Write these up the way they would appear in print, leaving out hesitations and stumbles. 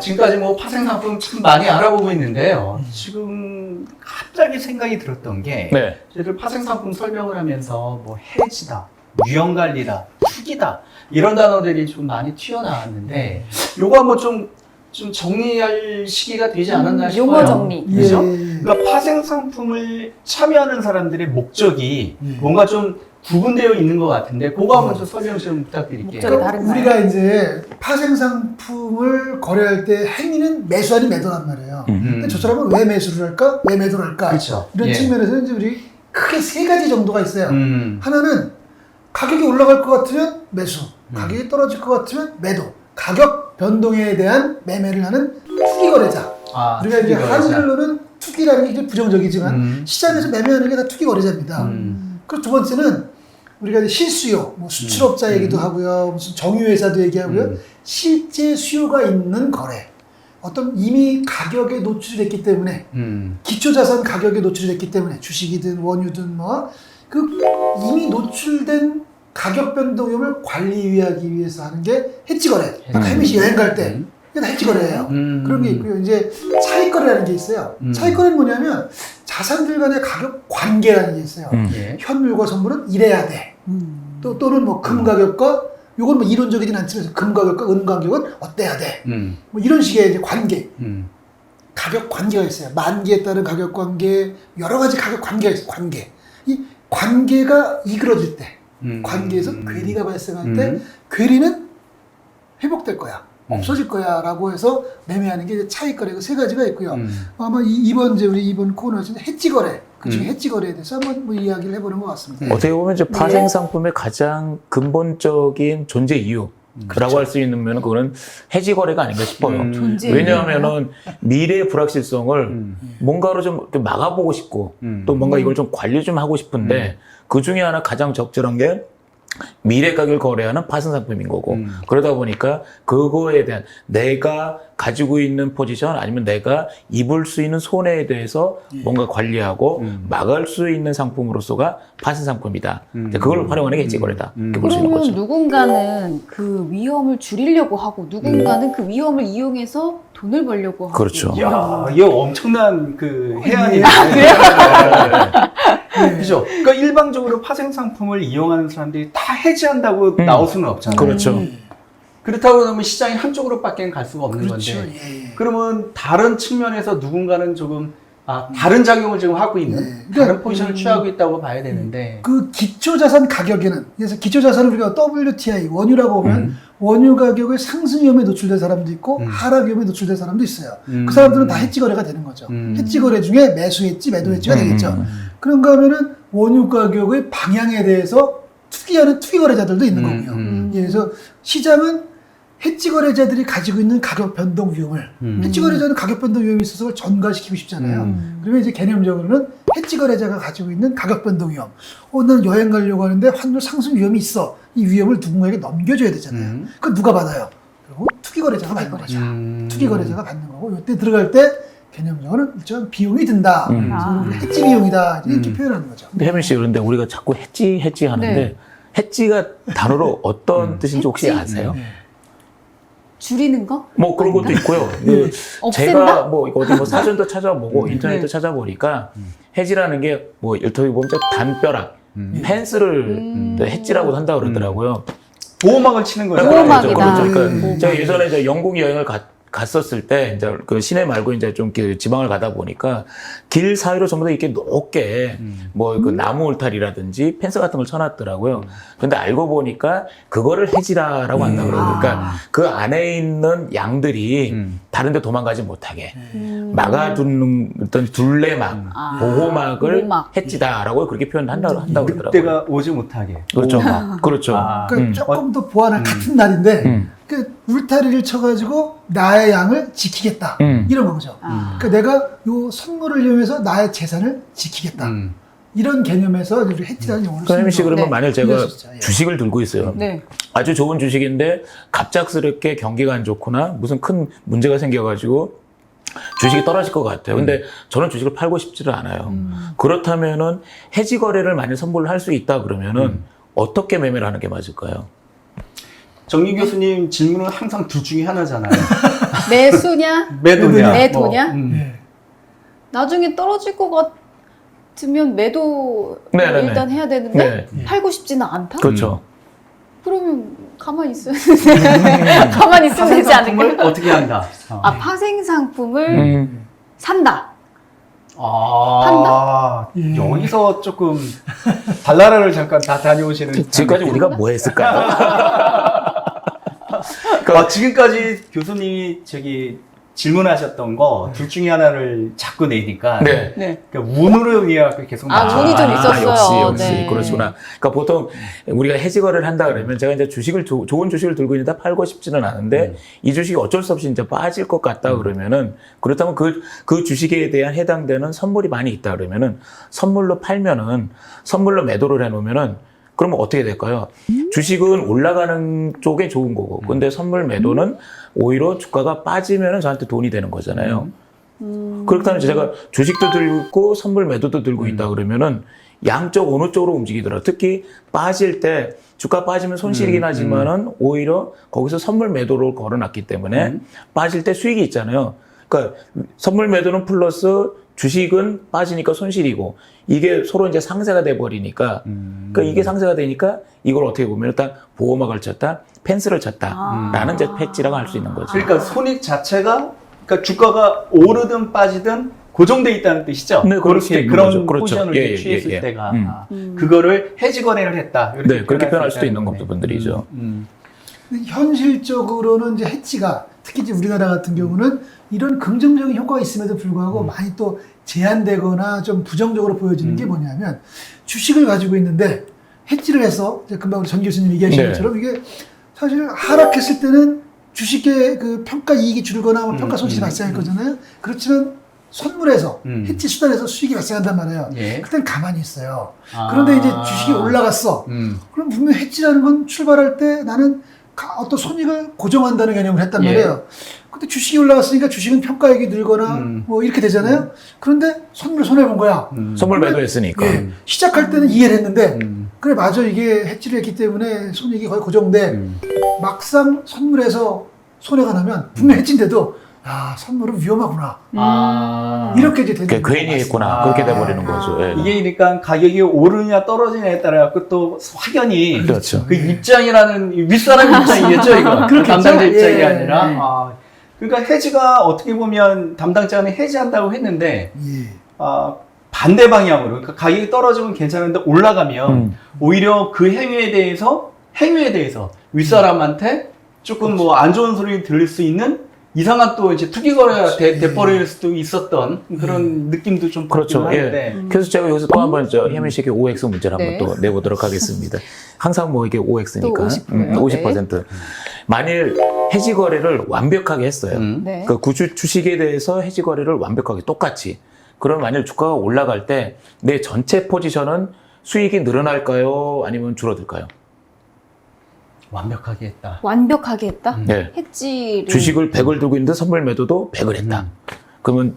지금까지 뭐 파생상품 참 많이 알아보고 있는데요. 지금 갑자기 생각이 들었던 게 네. 저희들 파생상품 설명을 하면서 뭐 해지다, 유형관리다, 투기다 이런 단어들이 좀 많이 튀어나왔는데 요거 한번 좀 정리할 시기가 되지 않았나 싶어요. 용어 정리. 그죠? 예. 그러니까 파생상품을 참여하는 사람들의 목적이 뭔가 좀 구분되어 있는 것 같은데 그거 한번 좀 설명 좀 부탁드릴게요. 목적이 다른가요? 우리가 이제 파생상품을 거래할 때 행위는 매수 아닌 매도란 말이에요. 근데 저 사람은 왜 매수를 할까? 왜 매도를 할까? 그렇죠. 이런 예. 측면에서 이제 우리 크게 세 가지 정도가 있어요. 음. 하나는 가격이 올라갈 것 같으면 매수, 가격이 떨어질 것 같으면 매도, 가격 변동에 대한 매매를 하는 투기 거래자. 아, 우리가 이제 투기 거래자. 한글로는 투기라는 게 이제 부정적이지만 시장에서 매매하는 게 다 투기 거래자입니다. 그리고 두 번째는 우리가 이제 실수요, 뭐 수출업자 얘기도 하고요, 무슨 정유회사도 얘기하고요, 실제 수요가 있는 거래. 어떤 이미 가격에 노출이 됐기 때문에, 기초자산 가격에 노출이 됐기 때문에, 주식이든 원유든 뭐, 그 이미 노출된 가격 변동 위험을 관리하기 위해서 하는 게 해지 거래. 아까 혜미 씨 여행 갈 때, 이게 다 해지 거래예요. 그런 게 있고요. 이제 차익 거래라는 게 있어요. 차익 거래는 뭐냐면 자산들 간의 가격 관계라는 게 있어요. 예. 현물과 선물은 이래야 돼. 또는 뭐 금 가격과 요건 뭐 이론적이진 않지만 금 가격과 은 가격은 어때야 돼. 뭐 이런 식의 이제 관계. 가격 관계가 있어요. 만기에 따른 가격 관계, 여러 가지 가격 관계가 있어요. 관계. 이 관계가 이그러질 때, 관계에서 괴리가 발생할 때, 괴리는 회복될 거야. 없어질 거야 라고 해서 매매하는 게 이제 차익 거래 그 세 가지가 있고요. 아마 우리 이번 코너에서 해지 거래, 그 중에 해지 거래에 대해서 한번 뭐 이야기를 해보는 것 같습니다. 어떻게 보면 이제 파생 상품의 가장 근본적인 존재 이유라고 그렇죠. 할 수 있는 면은 그거는 해지 거래가 아닌가 싶어요. 존재 왜냐하면은 미래의 불확실성을 뭔가로 좀 이렇게 막아보고 싶고 또 뭔가 이걸 좀 관리 좀 하고 싶은데 그 중에 하나 가장 적절한 게 미래 가격을 거래하는 파생 상품인 거고 그러다 보니까 그거에 대한 내가 가지고 있는 포지션 아니면 내가 입을 수 있는 손해에 대해서 뭔가 관리하고 막을 수 있는 상품으로서가 파생 상품이다. 그걸 활용하는 게 해지 거래다. 이렇게 볼 수 있는 그러면 거죠. 누군가는 그 위험을 줄이려고 하고 누군가는 그 위험을 이용해서 돈을 벌려고 하고. 그렇죠. 야, 이거 엄청난 그 해안이네. 그죠? 그러니까 일반적으로 파생 상품을 이용하는 사람들이 다 해지한다고 나올 수는 없잖아요. 그렇죠. 그렇다고 그러면 시장이 한쪽으로밖에 갈 수가 없는 그렇죠. 건데. 예. 그러면 다른 측면에서 누군가는 조금 다른 작용을 지금 하고 있는 다른 포지션을 취하고 있다고 봐야 되는데. 그 기초자산 가격에는, 그래서 기초자산을 우리가 WTI, 원유라고 보면 원유 가격의 상승 위험에 노출된 사람도 있고 하락 위험에 노출된 사람도 있어요. 그 사람들은 다 해지 거래가 되는 거죠. 해지 거래 중에 매수 해지, 매도 해지가 되겠죠. 그런가 하면은 원유 가격의 방향에 대해서 투기하는 투기 거래자들도 있는 거고요. 예, 그래서 시장은 해지 거래자들이 가지고 있는 가격 변동 위험을 해지 거래자는 가격 변동 위험이 있어서 그걸 전가시키고 싶잖아요. 그러면 이제 개념적으로는 해지 거래자가 가지고 있는 가격 변동 위험. 난 여행 가려고 하는데 환율 상승 위험이 있어. 이 위험을 누군가에게 넘겨줘야 되잖아요. 그건 누가 받아요? 그리고 투기 거래자가 받는 거죠. 투기 거래자가 받는 거고 이때 들어갈 때 개념적으로는 일정 비용이 든다. 그래서 해지 비용이다. 이렇게 표현하는 거죠. 근데 혜민 씨, 그런데 우리가 자꾸 해지 하는데 네. 해지가 단어로 어떤 뜻인지 혹시 해지? 아세요? 줄이는 거? 뭐 그런 것도 있고요. 그 없앤다? 제가 뭐 어디 뭐 사전도 찾아보고 인터넷도 찾아보니까 해지라는 게 뭐 일터에 보면 담벼락, 펜스를 해지라고 한다 그러더라고요. 보호막을 치는 거죠. 보호막이다. 그렇죠. 그러니까 보호막. 제가 예전에 이제 영국 여행을 갔었을 때 이제 그 시내 말고 이제 좀 이렇게 지방을 가다 보니까 길 사이로 전부 다 이렇게 높게 뭐 그 나무 울타리라든지 펜스 같은 걸 쳐놨더라고요. 근데 알고 보니까 그거를 해지라라고 한다 그러더라고요. 그러니까 그 안에 있는 양들이 다른데 도망가지 못하게 막아두는 어떤 둘레막, 보호막을 보호막. 해지다라고 그렇게 표현한다고 그러더라고요. 늑대가 오지 못하게. 그렇죠. 보호막. 그렇죠. 그러니까 조금 더 보완할 같은 날인데 그 울타리를 쳐가지고 나의 양을 지키겠다 이런 거죠. 그러니까 내가 요 선물을 이용해서 나의 재산을 지키겠다 이런 개념에서 우리 해지라는 용어를 그럼 혜민 씨 쓰는 그러면 네. 만약 제가 이해할 수 있죠. 예. 주식을 들고 있어요. 네. 아주 좋은 주식인데 갑작스럽게 경기가 안 좋거나 무슨 큰 문제가 생겨가지고 주식이 떨어질 것 같아요. 근데 저는 주식을 팔고 싶지를 않아요. 그렇다면은 해지 거래를 만약 선보를 할 수 있다 그러면은 어떻게 매매를 하는 게 맞을까요? 정민 교수님 질문은 항상 둘 중에 하나잖아요. 매수냐? 매도냐? 매도냐? 예. 나중에 떨어질 것 같으면 매도 네네네. 일단 해야 되는데 네. 팔고 싶지는 않다? 그렇죠. 그러면 가만히 있어야 가만히 있으면 되지 상품을 않을까? 어떻게 한다? 아, 파생 상품을 음. 산다. 예. 여기서 조금 달나라를 잠깐 다 다녀오시는 지금까지 우리가 뭐 했을까요? 지금까지 교수님이 질문하셨던 거 둘 중에 하나를 자꾸 내니까 네. 네. 그러니까 운으로 의해서 계속 아, 나와요. 운이 좀 있었어요. 역시 네. 그러시구나. 그러니까 보통 우리가 해지거래를 한다 그러면 제가 이제 주식을 좋은 주식을 들고 있는데 팔고 싶지는 않은데 이 주식이 어쩔 수 없이 이제 빠질 것 같다 그러면은 그렇다면 그 주식에 대한 해당되는 선물이 많이 있다 그러면은 선물로 팔면은 선물로 매도를 해놓으면은 그러면 어떻게 될까요? 주식은 올라가는 쪽에 좋은 거고, 근데 선물 매도는 오히려 주가가 빠지면은 저한테 돈이 되는 거잖아요. 그렇다면 제가 주식도 들고 선물 매도도 들고 있다 그러면은 양쪽 어느 쪽으로 움직이더라. 특히 빠질 때 주가 빠지면 손실이긴 하지만은 오히려 거기서 선물 매도를 걸어놨기 때문에 빠질 때 수익이 있잖아요. 그러니까 선물 매도는 플러스 주식은 빠지니까 손실이고 이게 서로 이제 상쇄가 돼 버리니까 그러니까 이게 상쇄가 되니까 이걸 어떻게 보면 일단 보호막을 쳤다, 펜스를 쳤다라는 이제 패치라고 할 수 있는 거죠. 그러니까 손익 자체가 그러니까 주가가 오르든 빠지든 고정돼 있다는 뜻이죠. 네, 그럴 수도 있는 그런 거죠. 그렇죠. 포지션을 예, 예, 취했을 예, 예. 때가 그거를 해지 거래를 했다. 네, 그렇게 표현할 수도 있는 거네. 분들이죠. 현실적으로는 이제 해치가 특히 이제 우리나라 같은 경우는 이런 긍정적인 효과가 있음에도 불구하고 많이 또 제한되거나 좀 부정적으로 보여지는 게 뭐냐면 주식을 가지고 있는데 해치를 해서 이제 금방 우리 전 교수님 얘기하신 네. 것처럼 이게 사실 하락했을 때는 주식의 그 평가 이익이 줄거나 뭐 평가 손실이 발생할 거잖아요. 그렇지만 선물에서 해치 수단에서 수익이 발생한단 말이에요. 예. 그땐 가만히 있어요. 그런데 이제 주식이 올라갔어. 그럼 분명 해치라는 건 출발할 때 나는 어떤 손익을 고정한다는 개념을 했단 예. 말이에요. 근데 주식이 올라갔으니까 주식은 평가액이 늘거나 뭐 이렇게 되잖아요. 그런데 선물 손해본 거야. 선물 매도했으니까. 예, 시작할 때는 이해를 했는데 그래 맞아 이게 해치를 했기 때문에 손익이 거의 고정돼. 막상 선물에서 손해가 나면 분명 해치인데도 야 선물은 위험하구나. 이렇게 이제 되는 그게 괜히 했구나. 그렇게 돼버리는 거죠. 예. 이게 그러니까 가격이 오르냐 떨어지냐에 따라 또 확연히 그렇죠. 그 입장이라는 윗사람 입장이겠죠, 이거. 그렇겠죠? 담당자 입장이 예. 아니라. 그러니까 해지가 어떻게 보면 담당자는 해지한다고 했는데 예. 반대 방향으로 그러니까 가격이 떨어지면 괜찮은데 올라가면 오히려 그 행위에 대해서 윗사람한테 조금 뭐 안 좋은 소리 들릴 수 있는 이상한 또 이제 투기 거래가 돼버릴 수도 있었던 그런 느낌도 좀 그렇죠. 받기는 하는데. 그래서 제가 여기서 또 한번 혜민 씨에게 OX 문제를 네. 한번 또 내보도록 하겠습니다. 항상 뭐 이게 OX니까 또 50%. 50%. 만일 해지 거래를 완벽하게 했어요. 네. 그 주식에 대해서 해지 거래를 완벽하게 똑같이. 그럼 만일 주가가 올라갈 때 내 전체 포지션은 수익이 늘어날까요? 아니면 줄어들까요? 완벽하게 했다. 완벽하게 했다? 네. 해지를 주식을 100을 들고 있는데 선물 매도도 100을 했다. 그러면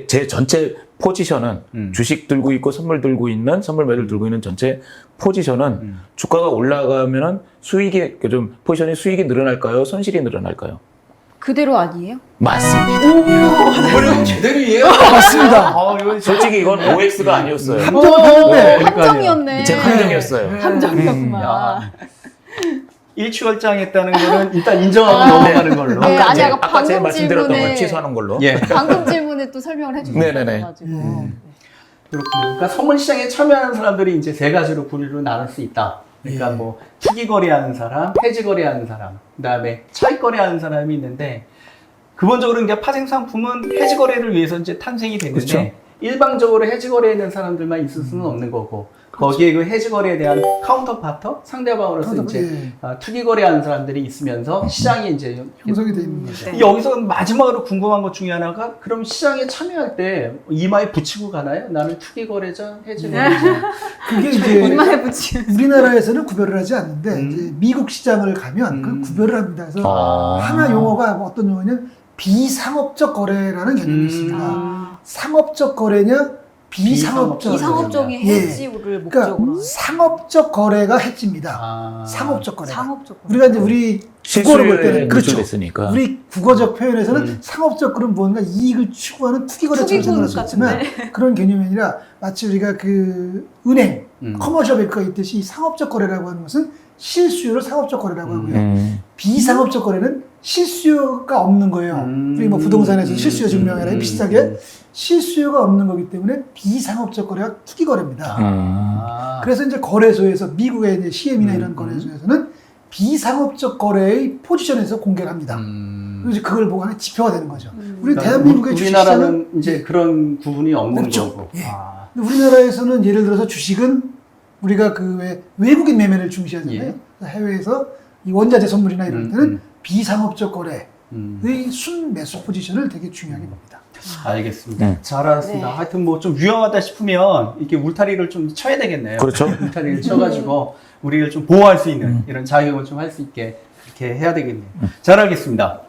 제 전체 포지션은 주식 들고 있고 선물 들고 있는 선물 매도를 들고 있는 전체 포지션은 주가가 올라가면은 수익이 좀 포지션의 수익이 늘어날까요? 손실이 늘어날까요? 그대로 아니에요? 맞습니다. 이번에 제대로 이해요? 맞습니다. 솔직히 이건 OX가 아니었어요. 함정하는데 함정이었네. 제 함정이었어요. 함정이었구나. 일취월장했다는 거는 일단 인정하고 넘어가는 걸로. 네, 아니, 제가 아까 아까 제가 방금 말씀드렸던 걸 질문에 취소하는 걸로. 예. 방금 질문에 또 설명을 네네네. 해주셔가지고. 그렇군요. 그러니까 선물 시장에 참여하는 사람들이 이제 세 가지로 분류로 나눌 수 있다. 그러니까 뭐 투기 거래하는 사람, 해지 거래하는 사람, 그다음에 차익 거래하는 사람이 있는데 기본적으로 이제 파생 상품은 해지 거래를 위해서 이제 탄생이 됐는데 그렇죠. 일방적으로 해지 거래하는 사람들만 있을 수는 없는 거고 거기에 그 해지 거래에 대한 카운터파터 상대방으로서 이제 투기 거래하는 사람들이 있으면서 시장이 이제 형성이 돼 있는 거죠. 네. 여기서 마지막으로 궁금한 것 중에 하나가 그럼 시장에 참여할 때 이마에 붙이고 가나요? 나는 투기 거래자, 해지 거래자. 그게 이제 이마에 붙이면 우리나라에서는 구별을 하지 않는데 이제 미국 시장을 가면 그 구별을 합니다. 그래서 하나 용어가 뭐 어떤 용어냐면 비상업적 거래라는 개념이 있습니다. 상업적 거래냐 비상업적. 비상업적인 예. 해지를 목적으로. 그러니까 상업적 거래가 해지입니다. 아. 상업적 거래. 상업적. 우리가 이제 우리 국어를 볼 때는 그렇죠. 노출됐으니까. 우리 국어적 표현에서는 상업적 거래는 뭔가 이익을 추구하는 투기거래처럼 생각할 수 있지만 그런 개념이 아니라 마치 우리가 그 은행, 커머셜 뱅크가 있듯이 이 상업적 거래라고 하는 것은 실수요를 상업적 거래라고 하고요. 비상업적 거래는 실수요가 없는 거예요. 우리 뭐 부동산에서 실수요 증명이랑 비슷하게 실수요가 없는 거기 때문에 비상업적 거래가 투기 거래입니다. 아. 그래서 이제 거래소에서 미국의 이제 CM이나 이런 거래소에서는 비상업적 거래의 포지션에서 공개를 합니다. 그래서 이제 그걸 보고 하는 지표가 되는 거죠. 우리 그러니까 대한민국의 주식시장은 우리나라는 이제 그런 부분이 없는 없죠. 거고. 예. 아. 근데 우리나라에서는 예를 들어서 주식은 우리가 그 외국인 매매를 중시하잖아요. 예. 해외에서 이 원자재 선물이나 이럴 때는 비상업적 거래의 음. 순매수 포지션을 되게 중요하게 봅니다. 알겠습니다. 잘 알았습니다. 네. 하여튼 뭐 좀 위험하다 싶으면 이렇게 울타리를 좀 쳐야 되겠네요. 그렇죠. 울타리를 쳐가지고 우리를 좀 보호할 수 있는 이런 자격을 좀 할 수 있게 그렇게 해야 되겠네요. 잘 알겠습니다.